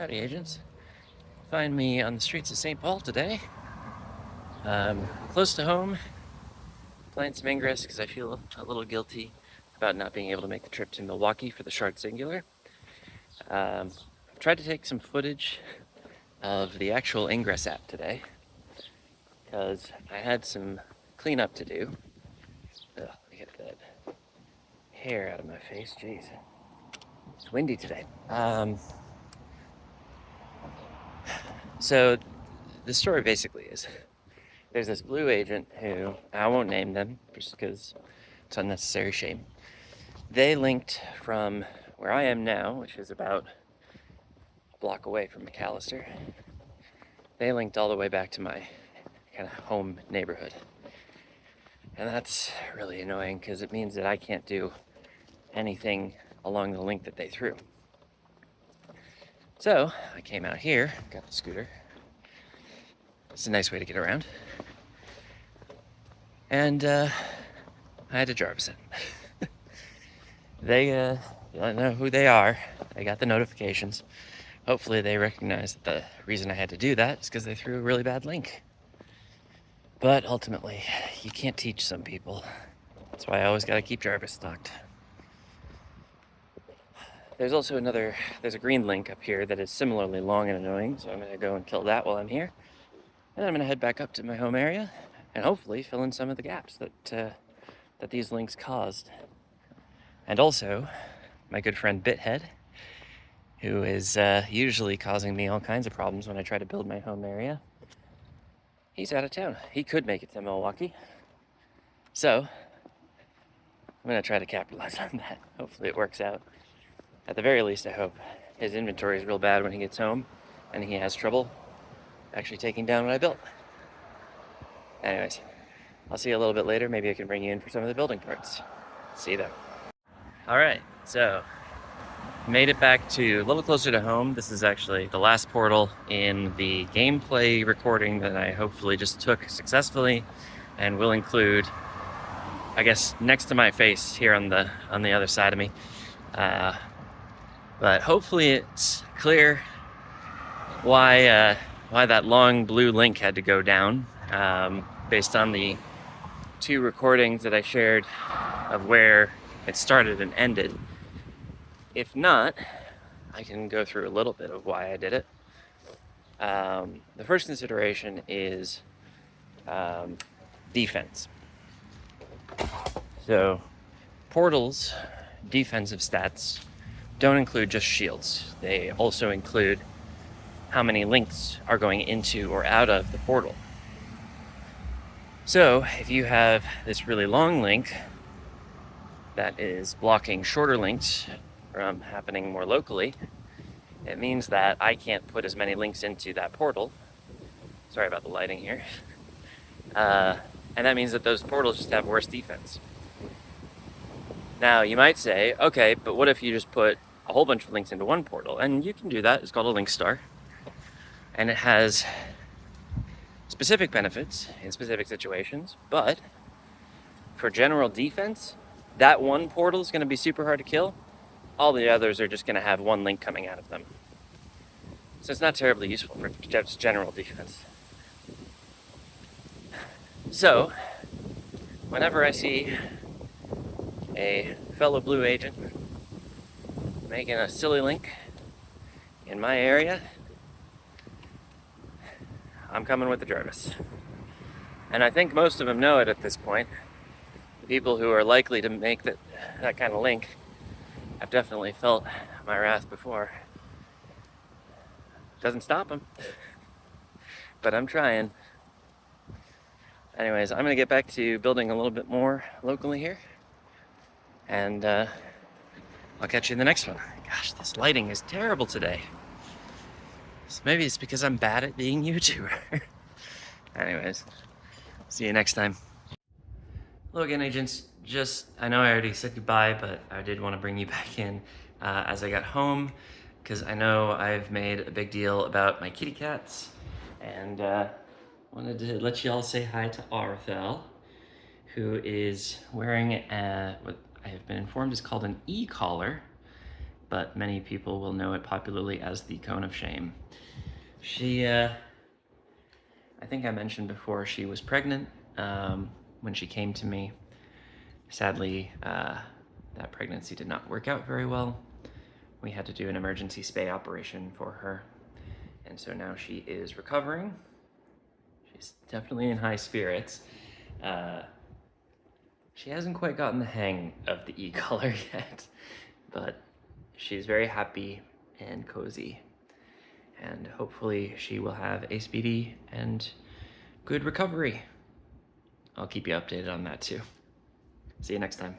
Howdy, agents. Find me on the streets of St. Paul today. Close to home, playing some Ingress because I feel a little guilty about not being able to make the trip to Milwaukee for the Shard Singular. I've tried to take some footage of the actual Ingress app today because I had some cleanup to do. Ugh, let me get that hair out of my face. Jeez, it's windy today. So the story basically is there's this blue agent who, I won't name them just because it's unnecessary shame. They linked from where I am now, which is about a block away from McAllister. They linked all the way back to my kind of home neighborhood. And that's really annoying because it means that I can't do anything along the link that they threw. So I came out here, got the scooter. It's a nice way to get around. And I had to Jarvis it. They, you don't know who they are. They got the notifications. Hopefully they recognize that the reason I had to do that is because they threw a really bad link. But ultimately, you can't teach some people. That's why I always got to keep Jarvis stocked. There's also there's a green link up here that is similarly long and annoying, so I'm going to go and kill that while I'm here. And then I'm going to head back up to my home area and hopefully fill in some of the gaps that these links caused. And also, my good friend Bithead, who is usually causing me all kinds of problems when I try to build my home area. He's out of town. He could make it to Milwaukee. So, I'm going to try to capitalize on that. Hopefully it works out. At the very least, I hope his inventory is real bad when he gets home and he has trouble actually taking down what I built. Anyways, I'll see you a little bit later. Maybe I can bring you in for some of the building parts. See you there. All right, so made it back to a little closer to home. This is actually the last portal in the gameplay recording that I hopefully just took successfully and will include, I guess, next to my face here on the other side of me. But hopefully it's clear why that long blue link had to go down, based on the two recordings that I shared of where it started and ended. If not, I can go through a little bit of why I did it. The first consideration is defense. So, portals' defensive stats don't include just shields. They also include how many links are going into or out of the portal. So, if you have this really long link that is blocking shorter links from happening more locally, it means that I can't put as many links into that portal. Sorry about the lighting here. And that means that those portals just have worse defense. Now, you might say, okay, but what if you just put a whole bunch of links into one portal? And you can do that. It's called a link star. And it has specific benefits in specific situations, but for general defense, that one portal is going to be super hard to kill. All the others are just going to have one link coming out of them. So it's not terribly useful for just general defense. So, whenever I see a fellow blue agent making a silly link in my area, I'm coming with the Jarvis. And I think most of them know it at this point. The people who are likely to make that kind of link have definitely felt my wrath before. Doesn't stop them, but I'm trying. Anyways, I'm gonna get back to building a little bit more locally here, and I'll catch you in the next one. Gosh, this lighting is terrible today. So maybe it's because I'm bad at being a YouTuber. Anyways, see you next time. Hello again, agents. I know I already said goodbye, but I did want to bring you back in as I got home, because I know I've made a big deal about my kitty cats, and wanted to let you all say hi to Arthel, who is wearing what I have been informed is called an e-collar, but many people will know it popularly as the cone of shame. She, I think I mentioned before, she was pregnant when she came to me. Sadly, that pregnancy did not work out very well. We had to do an emergency spay operation for her, and so now she is recovering. She's definitely in high spirits. She hasn't quite gotten the hang of the e-collar yet, but she's very happy and cozy, and hopefully she will have a speedy and good recovery. I'll keep you updated on that too. See you next time.